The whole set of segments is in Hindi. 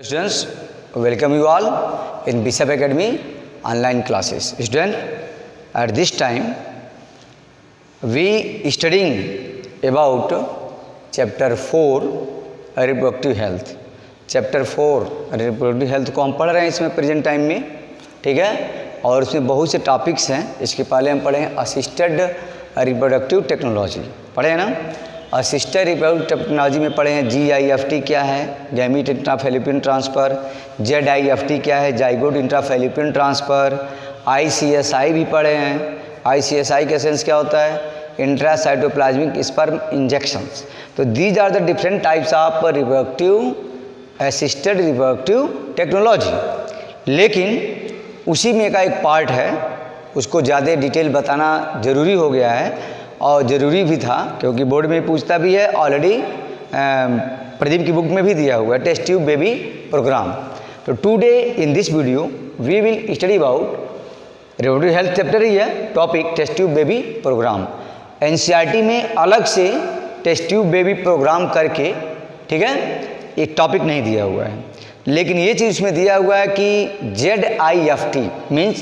Students, welcome you all in Bishop Academy online classes. Student, at this time we studying about chapter 4 reproductive health. Chapter 4 reproductive health को हम पढ़ रहे हैं इसमें प्रेजेंट टाइम में, ठीक है। और इसमें बहुत से टॉपिक्स हैं। इसके पहले हम पढ़े हैं असिस्टेड रिप्रोडक्टिव टेक्नोलॉजी, पढ़े हैं ना। असिस्टेड रिप्रोडक्टिव टेक्नोलॉजी में पढ़े हैं GIFT क्या है, गैमीट इंट्राफैलोपियन ट्रांसफ़र, ZIFT क्या है, जाइगोट इंट्राफैलोपियन ट्रांसफ़र, ICSI भी पढ़े हैं। ICSI का सेंस क्या होता है, इंट्रासाइटोप्लाज्मिक स्पर्म इंजेक्शंस। तो these are the different types of reproductive assisted reproductive technology. लेकिन उसी में का एक पार्ट है, उसको ज़्यादा डिटेल बताना ज़रूरी हो गया है और ज़रूरी भी था क्योंकि बोर्ड में पूछता भी है। ऑलरेडी प्रदीप की बुक में भी दिया हुआ है, टेस्ट ट्यूब बेबी प्रोग्राम। तो today in this video we will study about reproductive health chapter ही है, topic test tube baby programme. NCERT में अलग से टेस्ट ट्यूब बेबी प्रोग्राम करके, ठीक है, एक टॉपिक नहीं दिया हुआ है। लेकिन ये चीज़ इसमें दिया हुआ है कि ZIFT means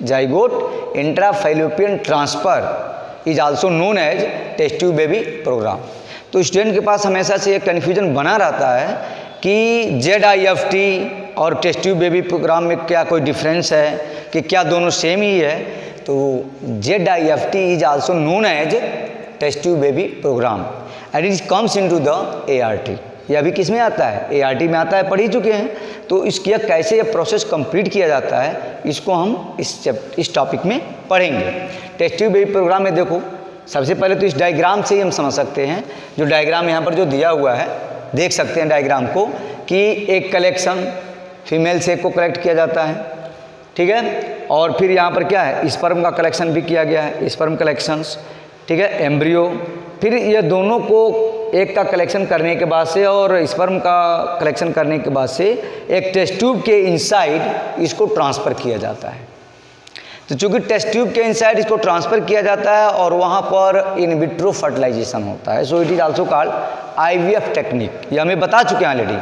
zygote intrafallopian transfer is also known as test tube baby programme. तो स्टूडेंट के पास हमेशा से एक कन्फ्यूजन बना रहता है कि ZIFT और टेस्ट ट्यूब बेबी प्रोग्राम में क्या कोई डिफरेंस है, कि क्या दोनों सेम ही है। तो ZIFT is also known as test tube baby programme and it comes into the ART। ये अभी किस में आता है, ART में आता है, पढ़ ही चुके हैं। तो इसकी कैसे ये प्रोसेस कंप्लीट किया जाता है, इसको हम इस टॉपिक में पढ़ेंगे। टेस्ट ट्यूब बेबी प्रोग्राम में देखो, सबसे पहले तो इस डायग्राम से ही हम समझ सकते हैं। जो डायग्राम यहाँ पर जो दिया हुआ है, देख सकते हैं डायग्राम को, कि एक कलेक्शन फीमेल से को कलेक्ट किया जाता है, ठीक है। और फिर यहाँ पर क्या है, स्पर्म का कलेक्शन भी किया गया है, स्पर्म कलेक्शंस, ठीक है, एम्ब्रियो। फिर ये दोनों को एक का कलेक्शन करने के बाद से और स्पर्म का कलेक्शन करने के बाद से एक टेस्ट ट्यूब के इनसाइड इसको ट्रांसफ़र किया जाता है। तो चूँकि टेस्ट ट्यूब के इनसाइड इसको ट्रांसफ़र किया जाता है और वहाँ पर इन विट्रो फर्टिलाइजेशन होता है, so it is also called IVF technique. ये हमें बता चुके हैं ऑलरेडी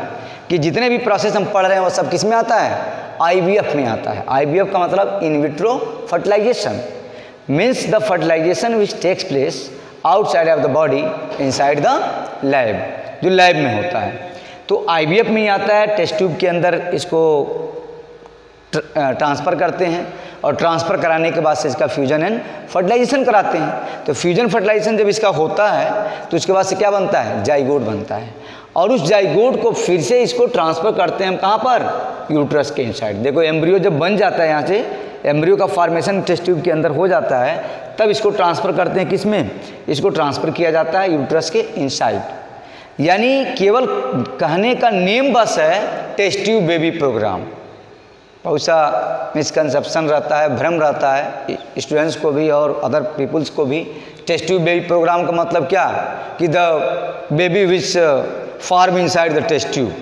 कि जितने भी प्रोसेस हम पढ़ रहे हैं वो सब किस में आता है, IVF में आता है। IVF का मतलब in vitro fertilisation means the fertilisation which takes place outside of the body inside the lab, जो लैब में होता है। तो IVF में ही आता है, टेस्ट ट्यूब के अंदर इसको ट्रांसफ़र करते हैं और ट्रांसफ़र कराने के बाद से इसका फ्यूजन एंड फर्टिलाइजेशन कराते हैं। तो फ्यूजन फर्टिलाइजेशन जब इसका होता है तो उसके बाद से क्या बनता है, जाइगोट बनता है। और उस जाइगोट को फिर से इसको ट्रांसफ़र करते हैं हम कहाँ पर, यूट्रस के इनसाइड। देखो एम्ब्रियो जब बन जाता है, यहाँ से एम्ब्रियो का फॉर्मेशन टेस्ट ट्यूब के अंदर हो जाता है, तब इसको ट्रांसफ़र करते हैं किस में, इसको ट्रांसफ़र किया जाता है यूट्रस के इनसाइड। यानी केवल कहने का नेम बस है टेस्ट ट्यूब बेबी प्रोग्राम। बहुत सा मिसकंसेप्शन रहता है, भ्रम रहता है स्टूडेंट्स को भी और अदर पीपल्स को भी। टेस्ट ट्यूब बेबी प्रोग्राम का मतलब क्या, कि the baby which form inside the test tube.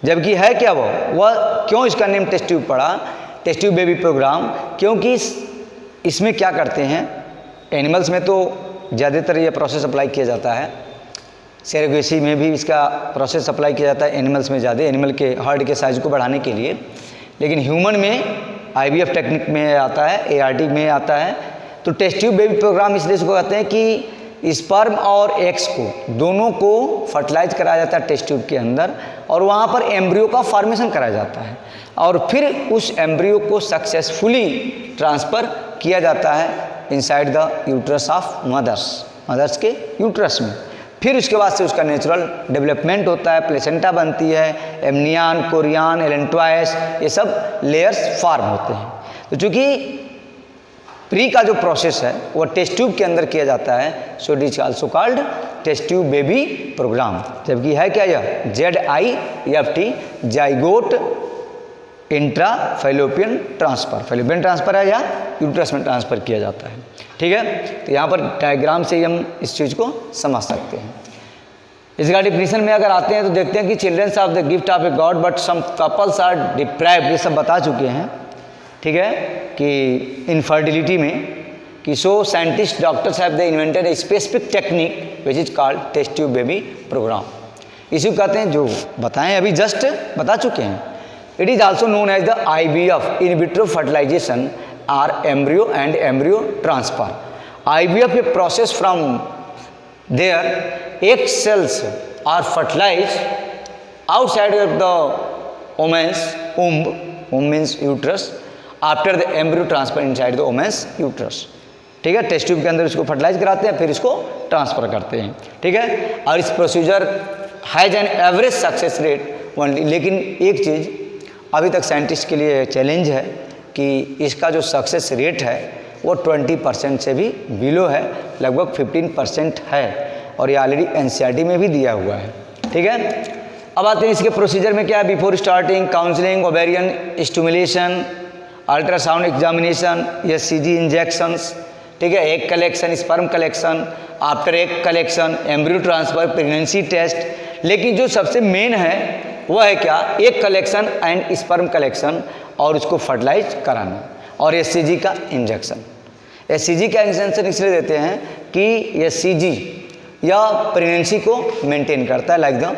जबकि है क्या वह क्यों इसका नेम टेस्ट ट्यूब पड़ा, टेस्ट ट्यूब बेबी प्रोग्राम, क्योंकि इसमें क्या करते हैं, एनिमल्स में तो ज़्यादातर ये प्रोसेस अप्लाई किया जाता है, सेरोगेसी में भी इसका प्रोसेस अप्लाई किया जाता है, एनिमल्स में ज़्यादा, एनिमल के हार्ट के साइज़ को बढ़ाने के लिए। लेकिन ह्यूमन में IVF टेक्निक में आता है, ART में आता है। तो टेस्ट ट्यूब बेबी प्रोग्राम इसलिए इसको कहते हैं कि स्पर्म और एग्स को दोनों को फर्टिलाइज कराया जाता है टेस्ट ट्यूब के अंदर और वहाँ पर एम्ब्रियो का फॉर्मेशन कराया जाता है और फिर उस एम्ब्रियो को सक्सेसफुली ट्रांसफ़र किया जाता है inside the uterus of mothers के यूट्रस में। फिर उसके बाद से उसका नेचुरल डेवलपमेंट होता है, प्लेसेंटा बनती है, एमनियन, कोरियन, एलेंट्रॉयस, ये सब लेयर्स फॉर्म होते हैं। तो चूँकि प्री का जो प्रोसेस है वो टेस्ट ट्यूब के अंदर किया जाता है, so it is also called test tube baby programme. जबकि है क्या यह ZIFT, zygote intrafallopian transfer, fallopian transfer है या यूट्रस में ट्रांसफ़र किया जाता है, ठीक है। तो यहाँ पर डायग्राम से ही हम इस चीज़ को समझ सकते हैं। इसका डिफिनीशन में अगर आते हैं तो देखते हैं कि childrens of the gift of a God but some couples are deprived, ये सब बता चुके हैं, ठीक है, कि इनफर्टिलिटी में कि so scientist doctors have they invented a specific technique which is called test tube baby program. इसी को कहते हैं, जो बताएं अभी जस्ट बता चुके हैं। It is also known as the IVF, in vitro fertilisation or embryo and embryo transfer. IVF a process from their egg cells are fertilized outside of the woman's womb, womb means uterus, after the embryo transfer inside the woman's uterus। ठीक है, टेस्ट ट्यूब के अंदर इसको फर्टिलाइज कराते हैं, फिर इसको ट्रांसफ़र करते हैं। ठीक है, और इस procedure has an average success rate only. लेकिन एक चीज़ अभी तक साइंटिस्ट के लिए चैलेंज है कि इसका जो सक्सेस रेट है वो 20% से भी बिलो है, लगभग 15% है, और ये ऑलरेडी NCERT में भी दिया हुआ है। ठीक है, अब आते हैं इसके प्रोसीजर में क्या है। Before starting counselling, ovarian stimulation, ultrasound examination, SCG injections, ठीक है, egg collection, sperm collection, after egg collection, embryo transfer, pregnancy test. लेकिन जो सबसे मेन है वह है क्या, egg collection and sperm collection, और उसको फर्टिलाइज कराना, और SCG का इंजेक्शन। SCG का इंजेक्शन इसलिए देते हैं कि SCG या प्रेगनेंसी को मेंटेन करता है, लाइक द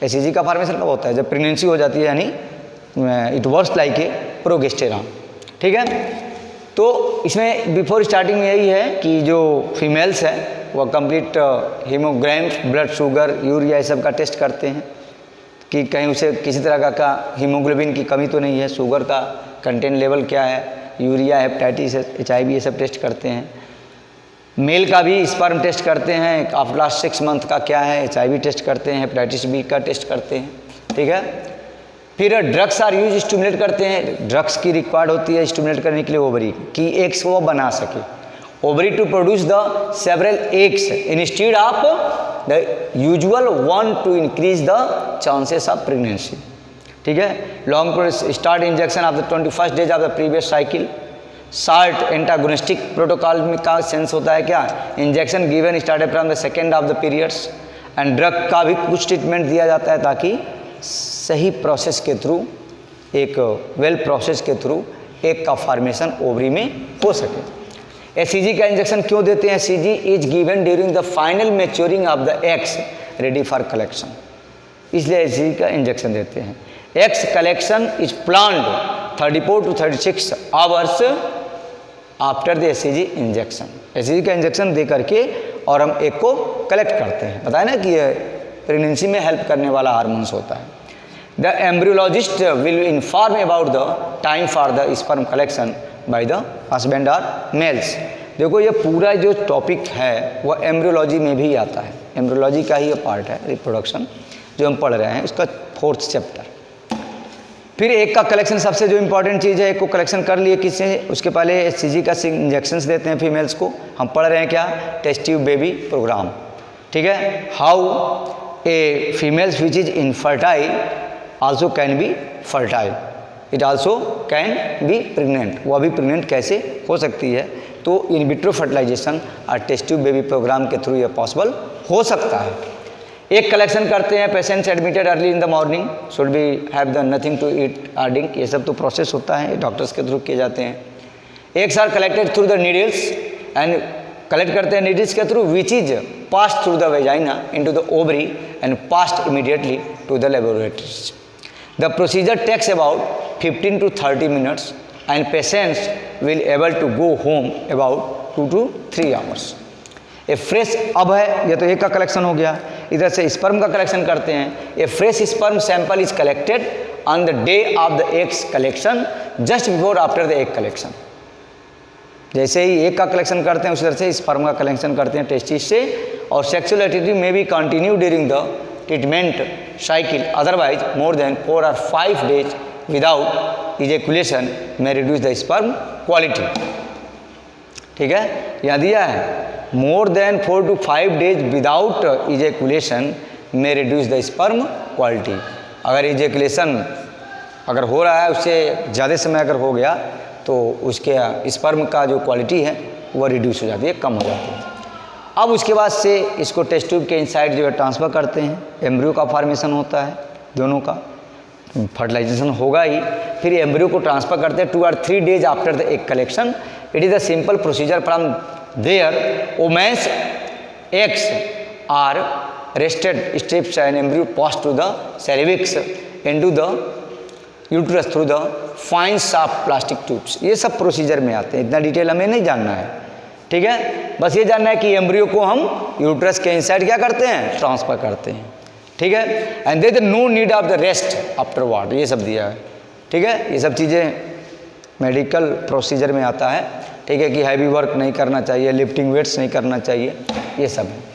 SCG का फॉर्मेशन कब होता है, जब प्रेगनेंसी हो जाती है, यानी it works like a progesterone. ठीक है, तो इसमें बिफोर स्टार्टिंग में यही है कि जो फीमेल्स है वह complete haemogram, blood sugar, urea, ये सब का टेस्ट करते हैं कि कहीं उसे किसी तरह का हीमोग्लोबिन की कमी तो नहीं है, शुगर का कंटेंट लेवल क्या है, यूरिया, हेपेटाइटिस, HIV, ये सब टेस्ट करते हैं। मेल का भी स्पर्म टेस्ट करते हैं, आफ्टर लास्ट 6 मंथ का क्या है, HIV टेस्ट करते हैं, हेपेटाइटिस B का टेस्ट करते हैं। ठीक है, फिर ड्रग्स आर यूज, स्टिमुलेट करते हैं, ड्रग्स की रिक्वायर्ड होती है स्टिमुलेट करने के लिए ओवरी की एग्स वो बना सके, ovary to produce the several eggs instead of the usual one to increase the chances of pregnancy. ठीक है, long start injection of the 21st days of the previous cycle. Short antagonistic protocol में का सेंस होता है क्या, injection given started from the second of the periods, and drug का भी कुछ ट्रीटमेंट दिया जाता है ताकि सही प्रोसेस के थ्रू, एक वेल प्रोसेस के थ्रू एग का फॉर्मेशन ओवरी में हो सके। SCG का इंजेक्शन क्यों देते हैं, SCG is given during the final maturing of the eggs ready for collection, इसलिए SCG का इंजेक्शन देते हैं। Eggs collection is planned 34 to 36 hours after the SCG injection. SCG का इंजेक्शन दे करके और हम एग को कलेक्ट करते हैं। बताया ना कि ये प्रेगनेंसी में हेल्प करने वाला हार्मोन्स होता है। The embryologist will inform about the time for the sperm collection by the husband और मेल्स। देखो ये पूरा जो टॉपिक है वह एम्ब्रियोलॉजी में भी आता है, एम्ब्रियोलॉजी का ही ये पार्ट है, रिप्रोडक्शन जो हम पढ़ रहे हैं, उसका 4th चैप्टर। फिर एग का कलेक्शन सबसे जो इम्पोर्टेंट चीज़ है, एग को कलेक्शन कर लिए किससे, उसके पहले SCG का इंजेक्शंस देते हैं फीमेल्स को। हम पढ़ रहे हैं क्या, टेस्ट ट्यूब बेबी प्रोग्राम। ठीक है, how a females which is infertile also can be fertile, it also can be pregnant, वो अभी प्रेग्नेंट कैसे हो सकती है। तो इन विट्रो फर्टिलाइजेशन और टेस्ट ट्यूब बेबी प्रोग्राम के थ्रू ये पॉसिबल हो सकता है। एक कलेक्शन करते हैं, patients admitted early in the morning should be have the nothing to eat और ड्रिंक, ये सब तो प्रोसेस होता है, डॉक्टर्स के थ्रू किए जाते हैं। Eggs are collected through the needles and collect करते हैं नीडल्स के through which is pass through the vagina into the ovary and passed immediately to the laboratories. The procedure takes about 15 to 30 minutes and patients will able to go home about 2 to 3 hours। A fresh, अब है ये तो एग का कलेक्शन हो गया, इधर से स्पर्म का कलेक्शन करते हैं। A fresh sperm sample is collected on the day of the eggs collection just before after the egg collection. जैसे ही एग का कलेक्शन करते हैं उसी तरह से स्पर्म का कलेक्शन करते हैं टेस्टिस से, और सेक्सुअल एक्टिविटी में भी continue during the treatment cycle, otherwise more than 4 or 5 days without ejaculation में रिड्यूस द स्पर्म क्वालिटी। ठीक है, यहाँ दिया है more than 4 to 5 days without ejaculation में रिड्यूस द स्पर्म क्वालिटी। अगर इजेकुलेशन अगर हो रहा है उससे ज़्यादा समय अगर हो गया तो उसके स्पर्म का जो क्वालिटी है वो रिड्यूस हो जाती है, कम हो जाती है। अब उसके बाद से इसको टेस्ट ट्यूब के इनसाइड जो है ट्रांसफ़र करते हैं, एम्ब्रियो का फॉर्मेशन होता है, दोनों का फर्टिलाइजेशन होगा ही, फिर एम्ब्रियो को ट्रांसफ़र करते हैं 2 or 3 days after the egg collection. It is a simple procedure from their womens eggs are rested strips and embryo passed to the cervix into the uterus through the fine sharp plastic tubes. ये सब प्रोसीजर में आते हैं, इतना डिटेल हमें नहीं जानना है, ठीक है। बस ये जानना है कि एम्ब्रियो को हम यूट्रस के इनसाइड क्या करते हैं, ट्रांसफर करते हैं, ठीक है। And there is no need of the rest afterward, ये सब दिया है, ठीक है। ये सब चीज़ें मेडिकल प्रोसीजर में आता है, ठीक है, कि हैवी वर्क नहीं करना चाहिए, लिफ्टिंग वेट्स नहीं करना चाहिए, ये सब है।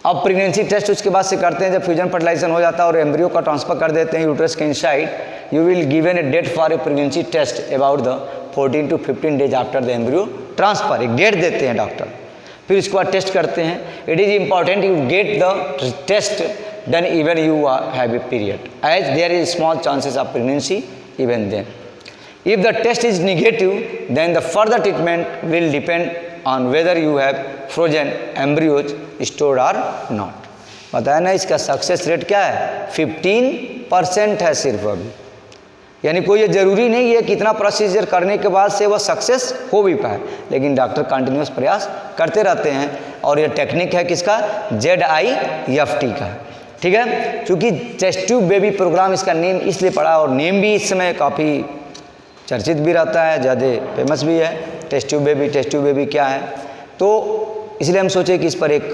अब प्रेगनेंसी टेस्ट उसके बाद से करते हैं, जब फ्यूजन फर्टिलाइजेशन हो जाता है और एम्ब्रियो का ट्रांसफर कर देते हैं यूट्रस के inside, you will given a date for a pregnancy test about the 14 to 15 days after the embryo transfer. एक डेट देते हैं डॉक्टर, फिर उसके बाद टेस्ट करते हैं। It is important you get the test done even you have a period, as there is small chances of pregnancy even then. If the test is negative, then the further treatment will depend on whether you have frozen embryos stored or not। बताया ना, इसका सक्सेस रेट क्या है, 15% है सिर्फ अभी। यानी कोई ये ज़रूरी नहीं है कि इतना प्रोसीजर करने के बाद से वो सक्सेस हो भी पाए, लेकिन डॉक्टर कंटिन्यूस प्रयास करते रहते हैं। और ये टेक्निक है किसका, ZIFT का, ठीक है। क्योंकि टेस्ट ट्यूब बेबी प्रोग्राम इसका नेम इसलिए पड़ा, और नेम भी इस समय काफ़ी चर्चित भी रहता है, ज़्यादा फेमस भी है। टेस्ट ट्यूब बेबी क्या है, तो इसलिए हम सोचे कि इस पर एक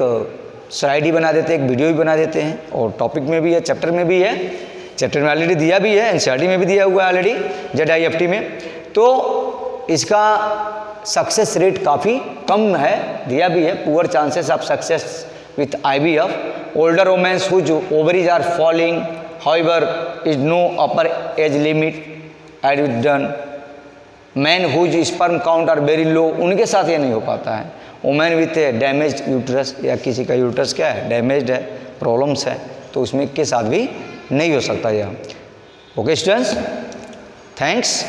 स्लाइड ही बना देते हैं, एक वीडियो ही बना देते हैं। और टॉपिक में भी है, चैप्टर में भी है, चैप्टर में ऑलरेडी दिया भी है, NCERT में भी दिया हुआ है ऑलरेडी ZIFT में। तो इसका सक्सेस रेट काफ़ी कम है, दिया भी है, poor chances of success with IVF। Older womens whose ovaries are falling, however is no upper age limit add done. Man whose sperm count are very low, उनके साथ ये नहीं हो पाता है। Women with a damage uterus, या किसी का यूट्रस क्या है, डैमेज्ड है, प्रॉब्लम्स है, तो उसमें के साथ भी नहीं हो सकता यह। Okay students, thanks.